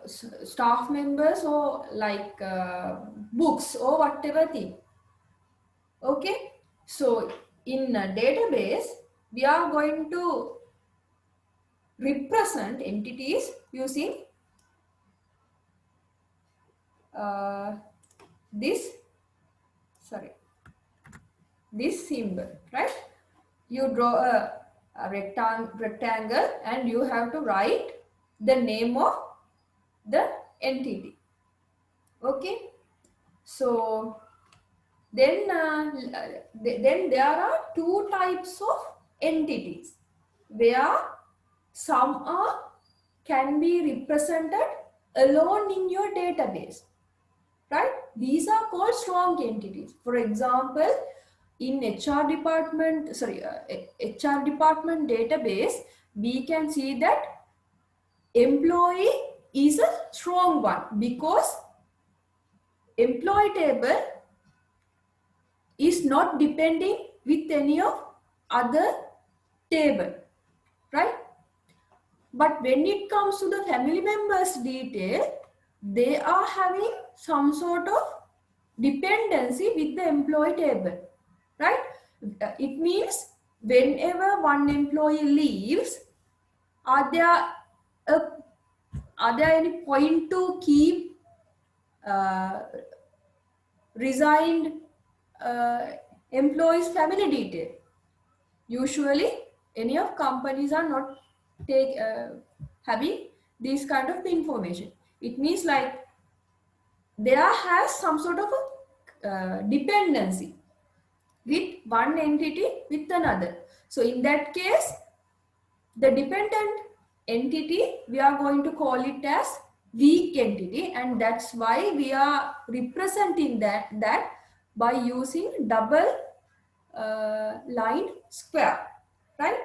staff members or like books or whatever thing. Okay, so in a database we are going to represent entities using this this symbol, right? You draw a rectangle and you have to write the name of the entity. Okay, so then then there are two types of entities where some are can be represented alone in your database, right? These are called strong entities. For example, in HR department database, we can see that employee is a strong one because employee table is not depending with any of other table, right? But when it comes to the family members detail, they are having some sort of dependency with the employee table, right? It means whenever one employee leaves, are there any point to keep resigned employees' family detail? Usually, any of companies are not having this kind of information. It means like there has some sort of a dependency with one entity with another. So in that case, the dependent entity, we are going to call it as weak entity, and that's why we are representing that by using double line square, right?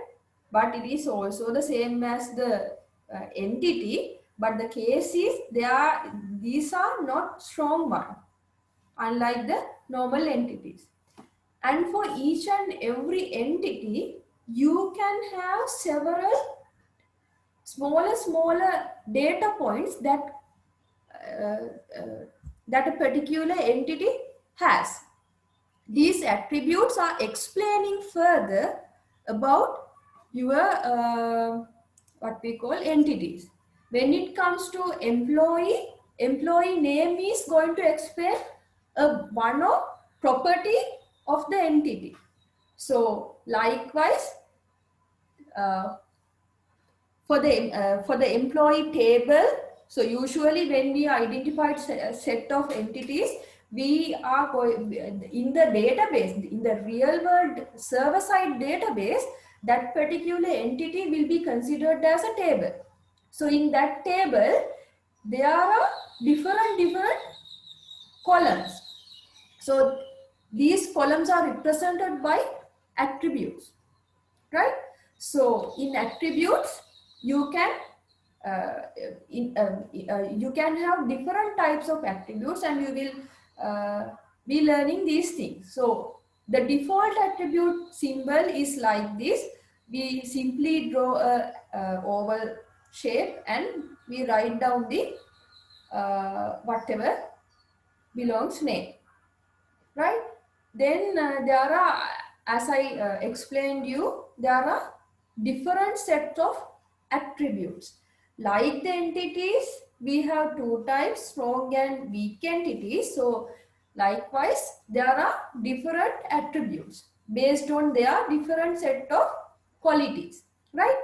But it is also the same as the entity, but the case is these are not strong one, unlike the normal entities. And for each and every entity, you can have several smaller data points that that a particular entity has. These attributes are explaining further about your what we call entities. When it comes to employee name is going to explain one of property of the entity. So likewise, for the employee table, so usually when we identify a set of entities, we are going in the database, in the real world server side database, that particular entity will be considered as a table. So in that table, there are different columns. So these columns are represented by attributes, right? So in attributes, you can you can have different types of attributes, and you will be learning these things. So the default attribute symbol is like this. We simply draw a oval shape and we write down the whatever belongs name, right? Then there are, as I explained you, there are different sets of attributes. Like the entities, we have two types, strong and weak entities. So likewise, there are different attributes based on their different set of qualities, right?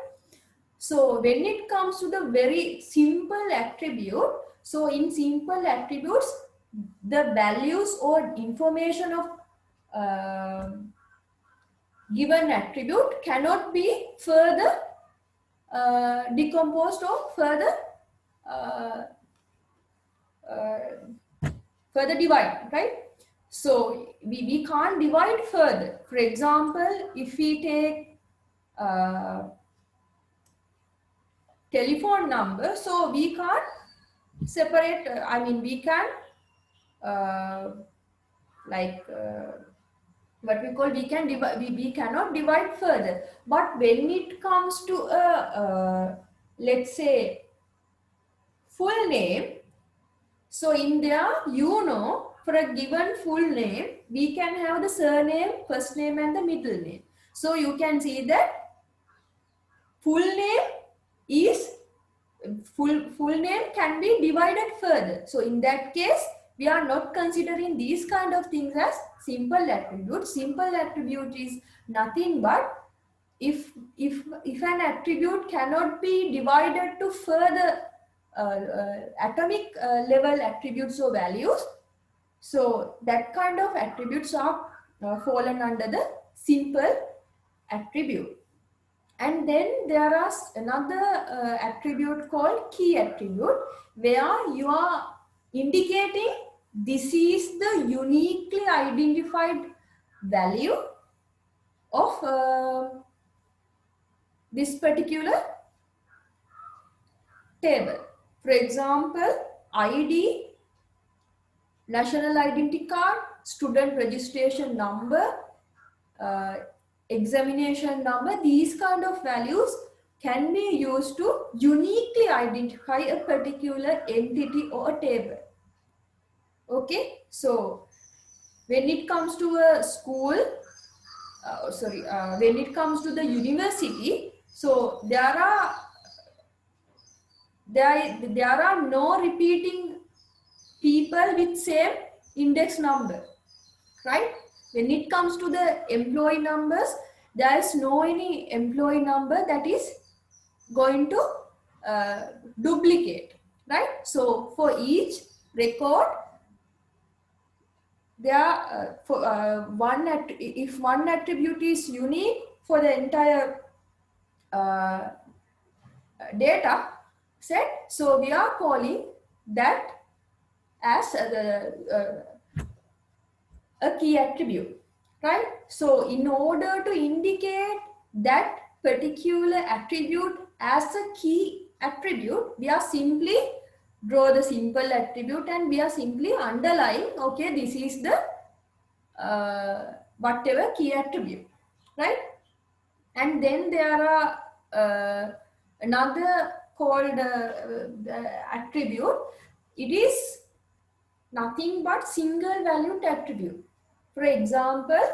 So when it comes to the very simple attribute, so in simple attributes, the values or information of given attribute cannot be further decomposed or further further divided, right? So we can't divide further. For example, if we take telephone number, so we can't separate, I mean, we can what we call, we can divide, we cannot divide further. But when it comes to a let's say full name. So in there, for a given full name, we can have the surname, first name and the middle name. So you can see that full name is full name can be divided further. So in that case, we are not considering these kind of things as simple attribute. Simple attribute is nothing but if an attribute cannot be divided to further atomic level attributes or values, so that kind of attributes are fallen under the simple attribute. And then there are another attribute called key attribute, where you are indicating this is the uniquely identified value of this particular table. For example, ID, national identity card, student registration number, examination number, these kind of values can be used to uniquely identify a particular entity or a table. Okay, so when it comes to a school, when it comes to the university, so there are no repeating people with same index number, right? When it comes to the employee numbers, there is no any employee number that is going to duplicate, right? So for each record, there if one attribute is unique for the entire data set, so we are calling that as a key attribute, right? So in order to indicate that particular attribute as a key attribute, we are simply draw the simple attribute and we are simply underlying, okay, this is the whatever key attribute, right? And then there are another called attribute. It is nothing but single valued attribute. For example,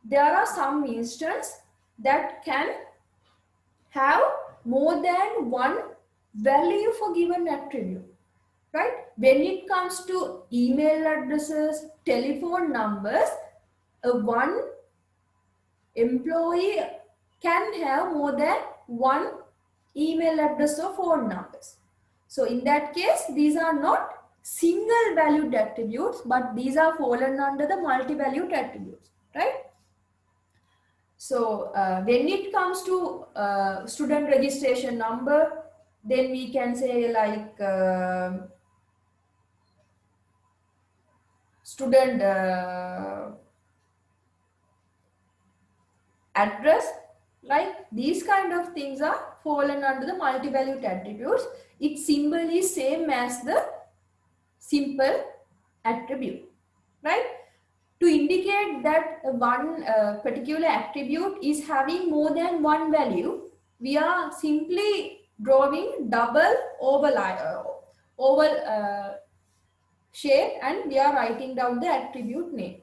there are some instances that can have more than one value for given attribute, right? When it comes to email addresses, telephone numbers, one employee can have more than one email address or phone numbers. So in that case, these are not single valued attributes, but these are fallen under the multi-valued attributes, right? So when it comes to student registration number, then we can say like student address, like these kind of things are fallen under the multi-valued attributes. Its symbol is same as the simple attribute, right? To indicate that one particular attribute is having more than one value, we are simply drawing double oval shape and we are writing down the attribute name,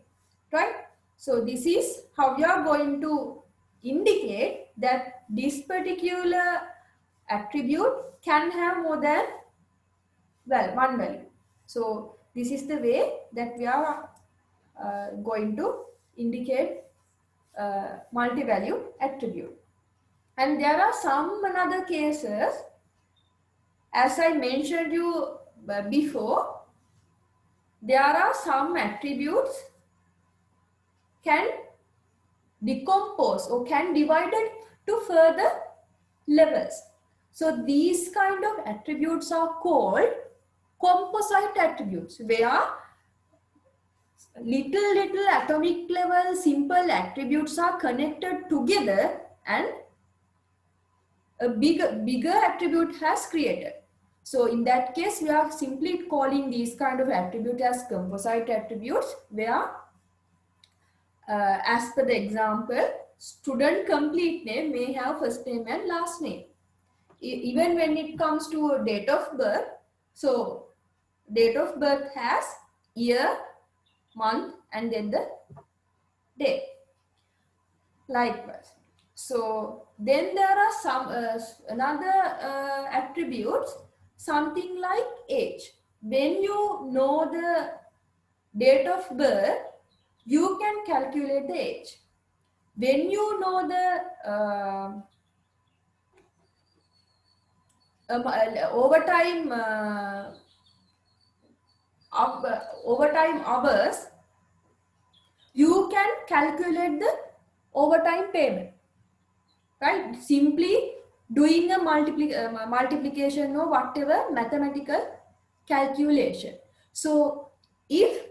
right? So this is how we are going to indicate that this particular attribute can have more than one value. So this is the way that we are going to indicate multi-value attribute. And there are some another cases, as I mentioned you before, there are some attributes can decompose or can divide it to further levels. So these kind of attributes are called composite attributes, where little atomic level simple attributes are connected together and a bigger attribute has created. So in that case, we are simply calling these kind of attribute as composite attributes, where as per the example, student complete name may have first name and last name. Even when it comes to date of birth, So date of birth has year, month, and then the day. Likewise. So then there are some another attributes, something like age. When you know the date of birth, you can calculate the age. When you know the overtime overtime hours, you can calculate the overtime payment, right? Simply doing a multiplication or whatever mathematical calculation. So if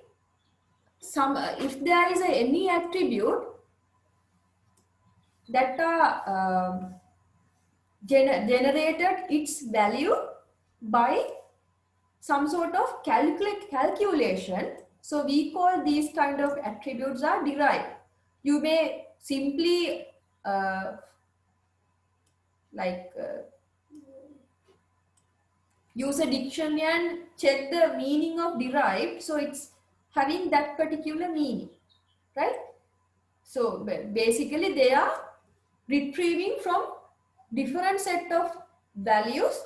if there is any attribute that are generated its value by some sort of calculation, so we call these kind of attributes are derived. You may simply like use a dictionary and check the meaning of derived, so it's having that particular meaning, right? So basically they are retrieving from different set of values.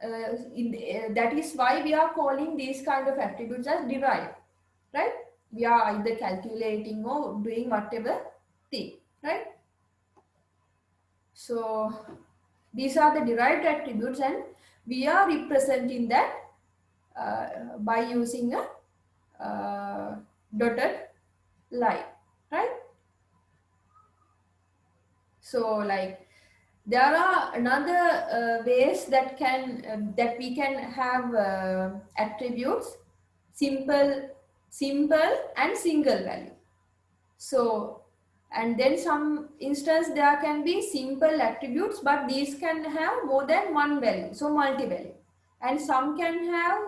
That is why we are calling these kind of attributes as derived, right? We are either calculating or doing whatever thing, right? So these are the derived attributes, and we are representing that by using a dotted line, right? So like there are another ways that that we can have attributes, simple and single value. So and then some instance there can be simple attributes, but these can have more than one value, so multi-value. And some can have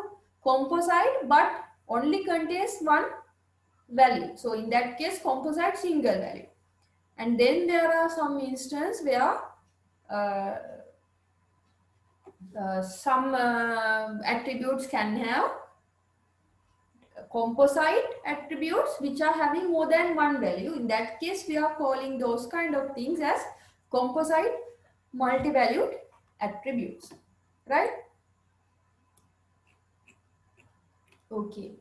composite but only contains one value, so in that case composite single value. And then there are some instances where uh, some attributes can have composite attributes which are having more than one value. In that case, we are calling those kind of things as composite multi-valued attributes, right? Okay.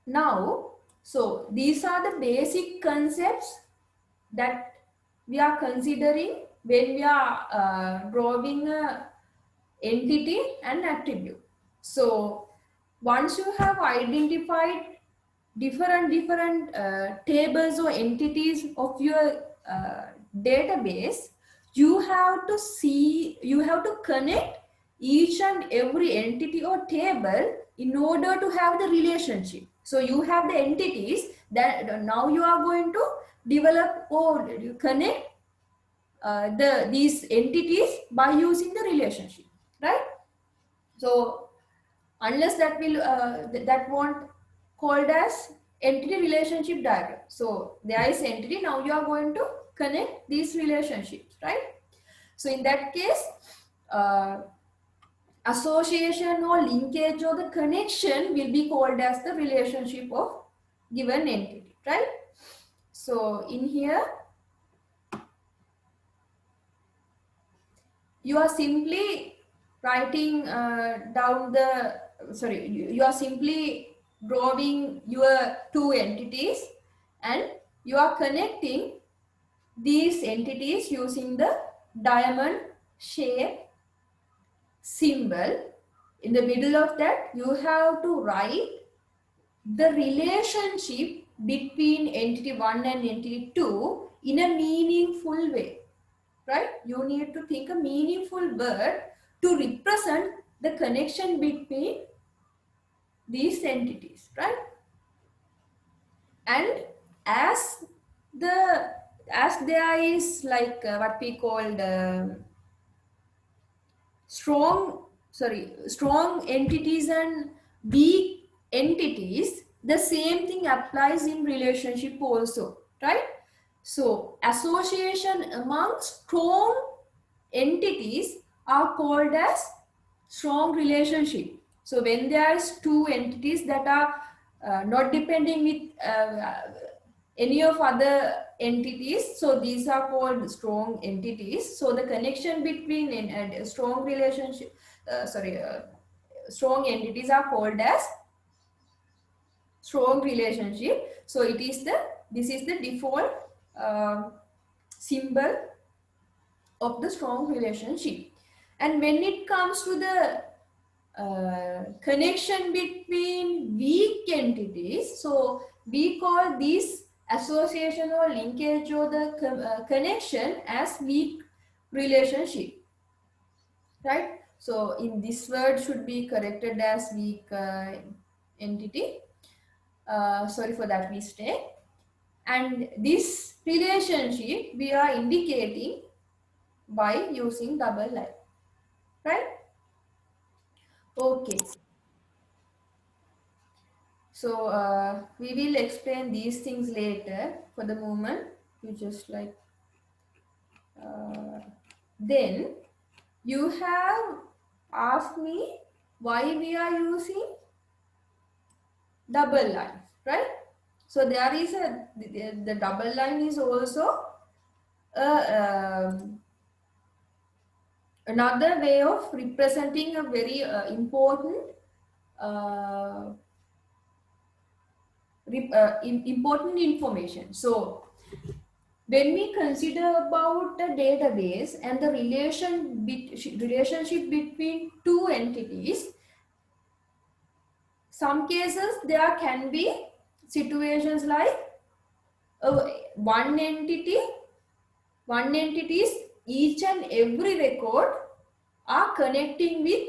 Now, so these are the basic concepts that we are considering when we are drawing a entity and attribute. So once you have identified different tables or entities of your database, you have to connect each and every entity or table in order to have the relationship. So you have the entities that now you are going to develop or connect these entities by using the relationship, right? So unless that will that won't called as entity relationship diagram. So there is entity, now you are going to connect these relationships, right? So in that case uh, association or linkage or the connection will be called as the relationship of given entity, right? So in here you are simply writing down the you are simply drawing your two entities and you are connecting these entities using the diamond shape symbol. In the middle of that you have to write the relationship between entity 1 and entity 2 in a meaningful way, right? You need to think a meaningful word to represent the connection between these entities, right? And as the as there is like what we call the strong entities and weak entities, the same thing applies in relationship also, right? So association among strong entities are called as strong relationship. So when there's two entities that are not depending with any of other entities, so these are called strong entities. So the connection between a strong relationship, strong entities are called as strong relationship. So this is the default symbol of the strong relationship. And when it comes to the connection between weak entities, so we call this association or linkage or the connection as weak relationship, right? So in this word should be corrected as weak entity. Sorry for that mistake. And this relationship we are indicating by using double line, right? Okay. So we will explain these things later. For the moment, you just like then you have asked me why we are using double line, right? So there is the double line is also another way of representing a very important uh, important information. So when we consider about the database and the relationship between two entities, some cases there can be situations like one entities, each and every record are connecting with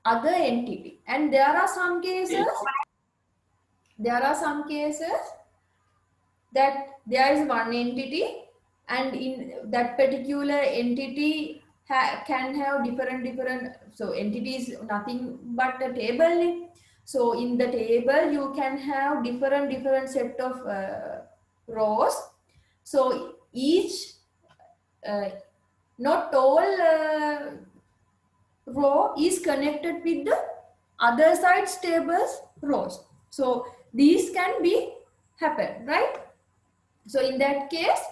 other entity, and there are some cases that there is one entity, and in that particular entity can have different, so entity is nothing but a table. So in the table you can have different set of rows. So each uh, not all row is connected with the other side's tables rows. So these can be happen, right? So in that case,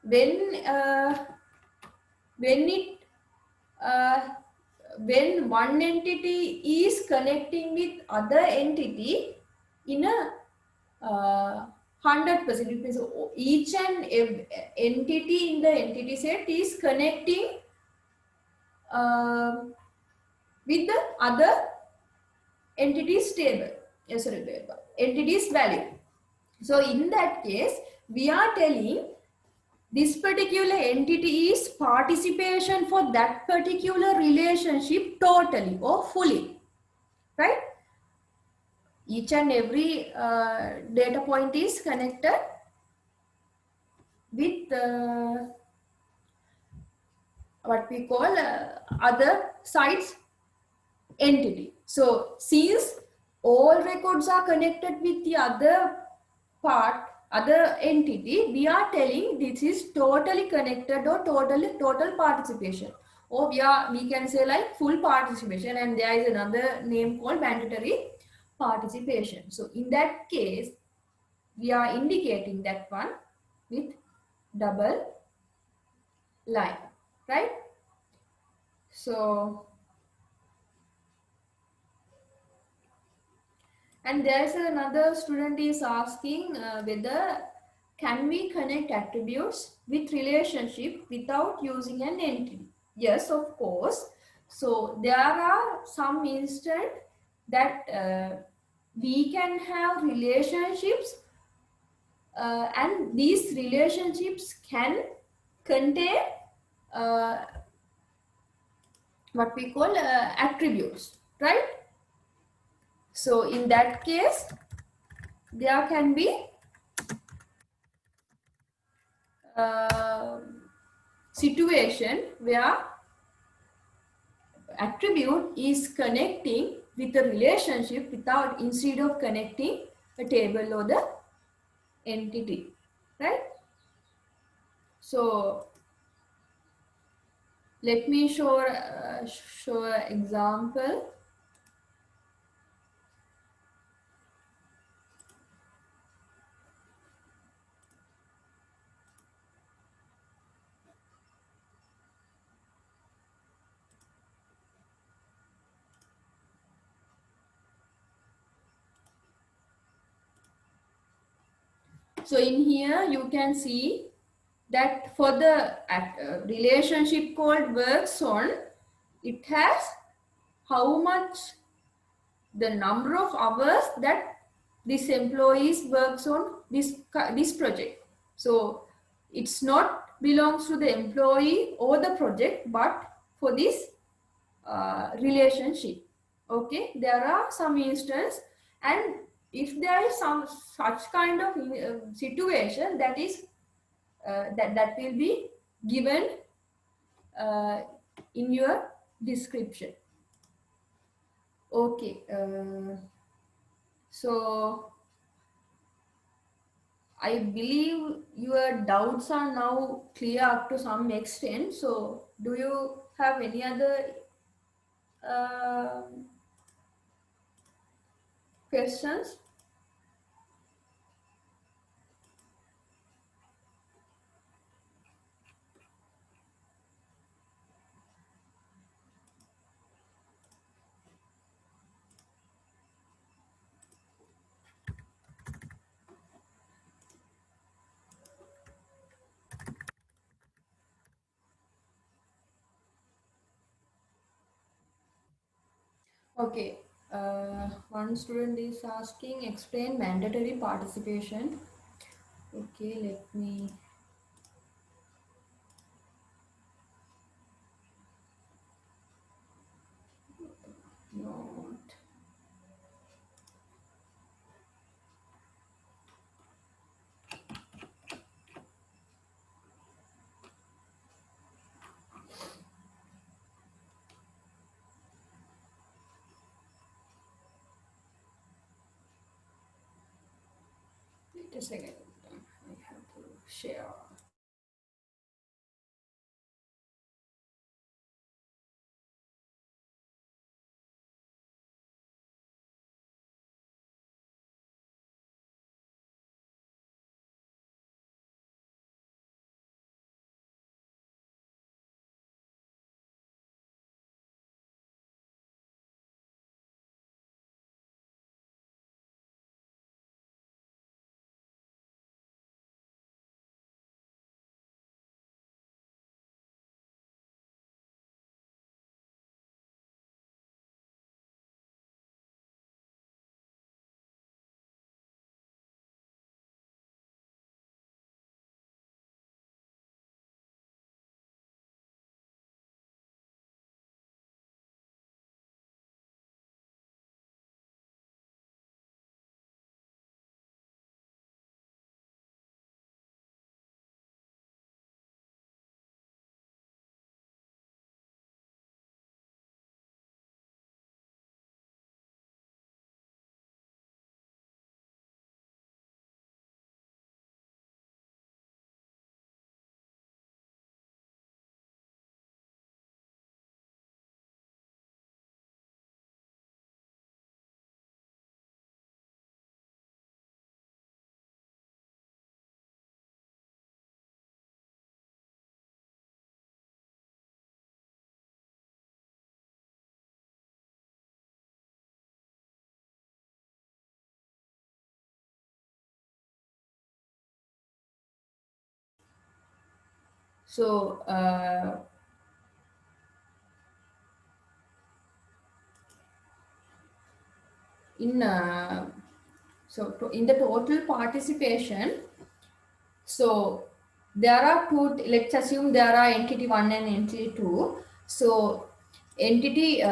when when it uh, when one entity is connecting with other entity in a 100%, it means each and every entity in the entity set is connecting uh, with the other entity's table. Yes, sorry, entity's value. So in that case, we are telling this particular entity is participation for that particular relationship totally or fully, right? Each and every data point is connected with what we call other sites entity. So since all records are connected with the other entity, we are telling this is totally connected or total participation, or we can say like full participation, and there is another name called mandatory participation. So in that case, we are indicating that one with double line, right? So, and there's another student is asking whether can we connect attributes with relationship without using an entity? Yes, of course. So there are some instances that we can have relationships and these relationships can contain uh, what we call attributes, right? So in that case, there can be situation where attribute is connecting with a relationship without, instead of connecting a table or the entity, right? So Let me show an example. So in here you can see that for the relationship called works on, it has how much, the number of hours that this employees works on this project. So it's not belongs to the employee or the project, but for this relationship. Okay, there are some instances, and if there is some such kind of situation, that is that will be given uh, in your description. Okay, so I believe your doubts are now clear up to some extent. So do you have any other uh, questions? Okay, one student is asking, explain mandatory participation. Okay, let me note. Wait a second. I have to share. So in in the total participation, so there are two, let's assume there are entity 1 and entity 2. So entity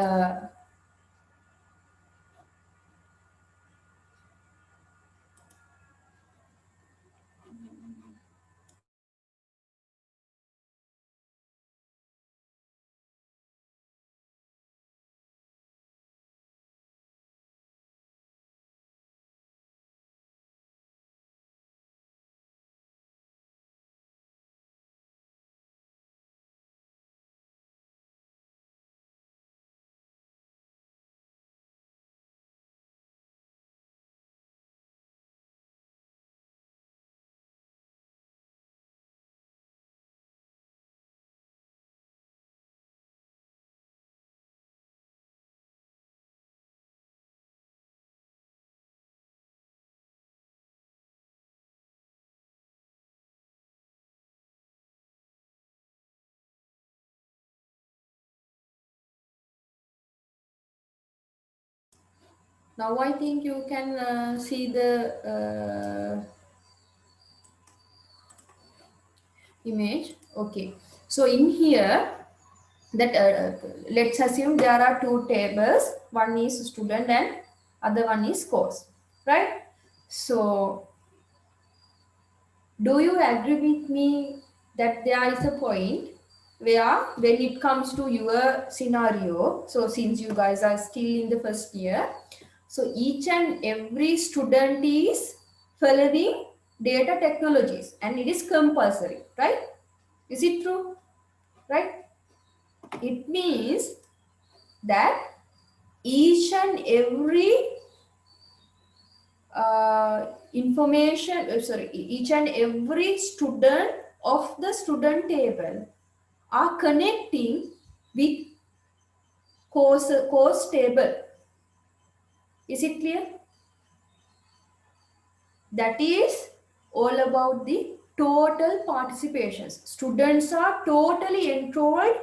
Now I think you can see the image. Okay, so in here that let's assume there are two tables, one is student and other one is course, right? So do you agree with me that there is a point where when it comes to your scenario, so since you guys are still in the first year, so each and every student is following data technologies and it is compulsory, right? Is it true? Right? It means that each and every each and every student of the student table are connecting with course table. Is it clear? That is all about the total participations. Students are totally enrolled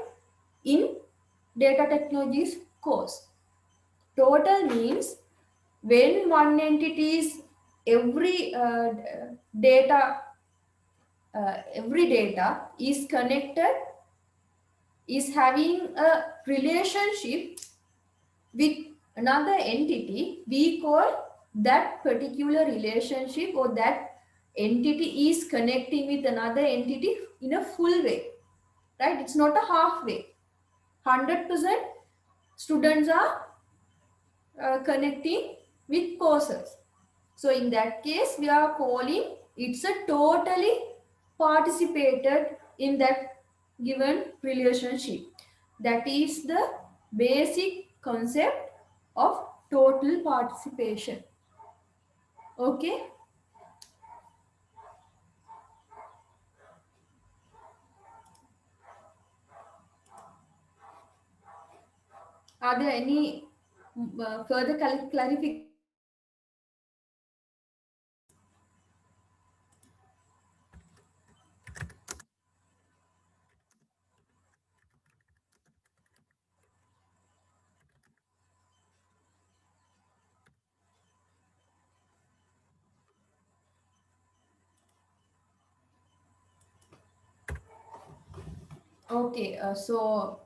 in data technologies course. Total means when one entity is every data is connected, is having a relationship with another entity, we call that particular relationship or that entity is connecting with another entity in a full way, right? It's not a halfway. 100% students are connecting with courses. So in that case, we are calling it's a totally participated in that given relationship. That is the basic concept of total participation. Okay. Are there any further clarification? Okay. So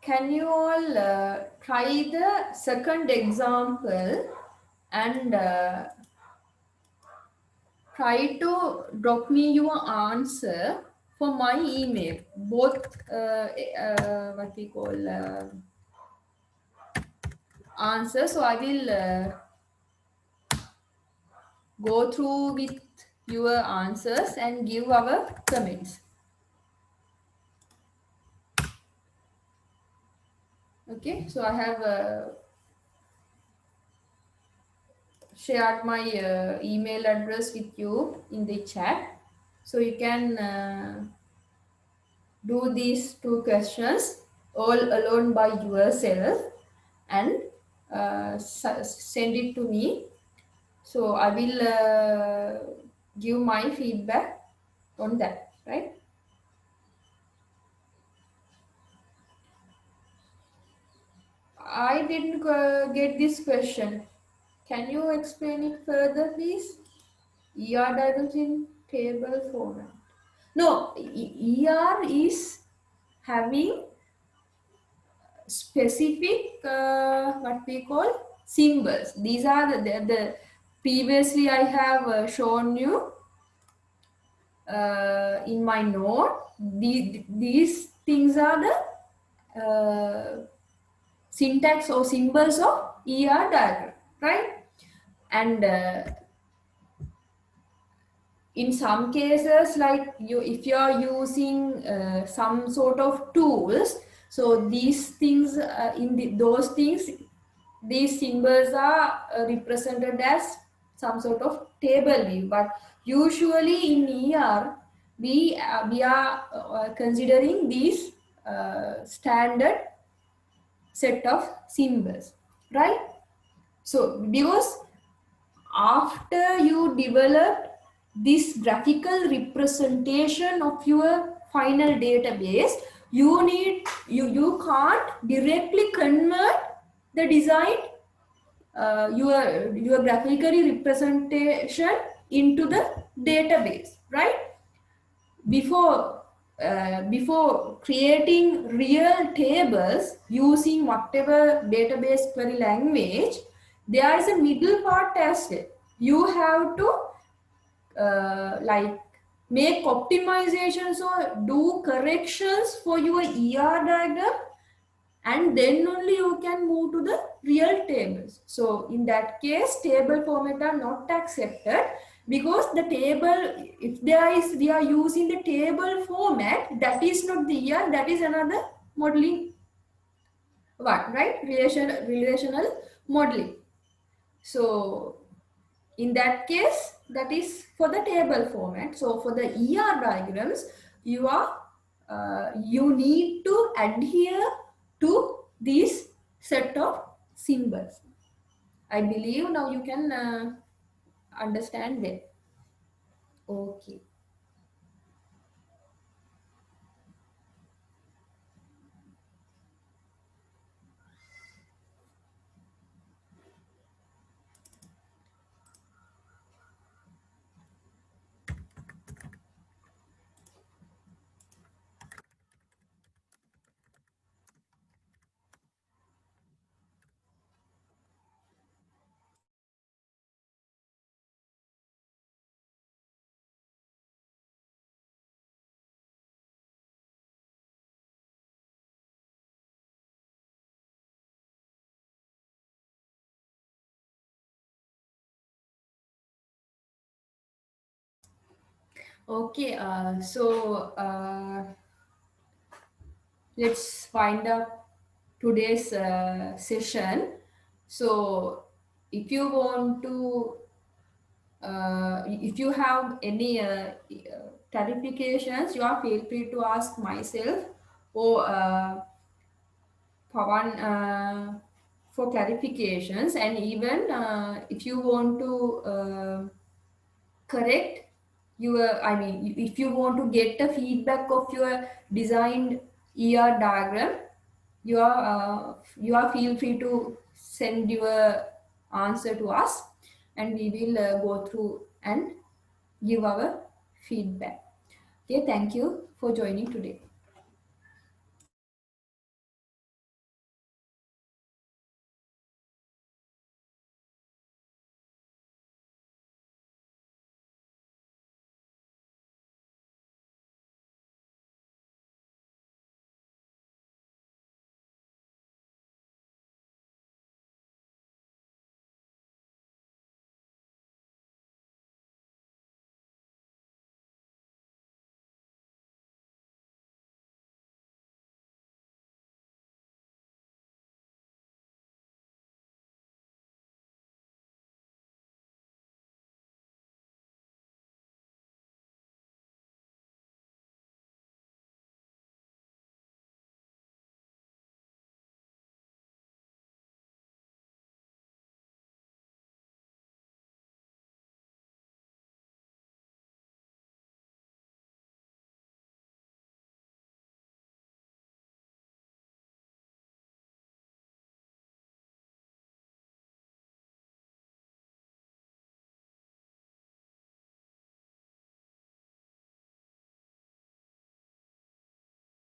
can you all try the second example and try to drop me your answer for my email, both what we call answers. So I will go through with your answers and give our comments. Okay, so I have shared my email address with you in the chat, so you can do these two questions all alone by yourself and send it to me. So I will give my feedback on that, right? I didn't get this question. Can you explain it further, please? ER diagrams in table format. No, ER is having specific what we call symbols. These are the previously I have shown you in my note. These things are the syntax or symbols of ER diagram, right? And in some cases, like if you are using some sort of tools, so these things those things, these symbols are represented as some sort of table view. But usually in ER, we are considering these standard set of symbols, right? So because after you develop this graphical representation of your final database, you can't directly convert the design your graphically representation into the database, right? Before creating real tables using whatever database query language, there is a middle part as well. You have to like make optimizations or do corrections for your ER diagram, and then only you can move to the real tables. So in that case, table format are not accepted, because the table, if we are using the table format, that is not the ER, that is another modeling one, right? Relational modeling. So in that case, that is for the table format. So for the ER diagrams, you need to adhere to this set of symbols. I believe now you can understand them. Okay. Okay. Let's find out today's session. So if you want to if you have any clarifications, you are feel free to ask myself or Pawan for clarifications, and even if you want to correct your, I mean, if you want to get the feedback of your designed ER diagram, you are feel free to send your answer to us, and we will go through and give our feedback. Okay, thank you for joining today.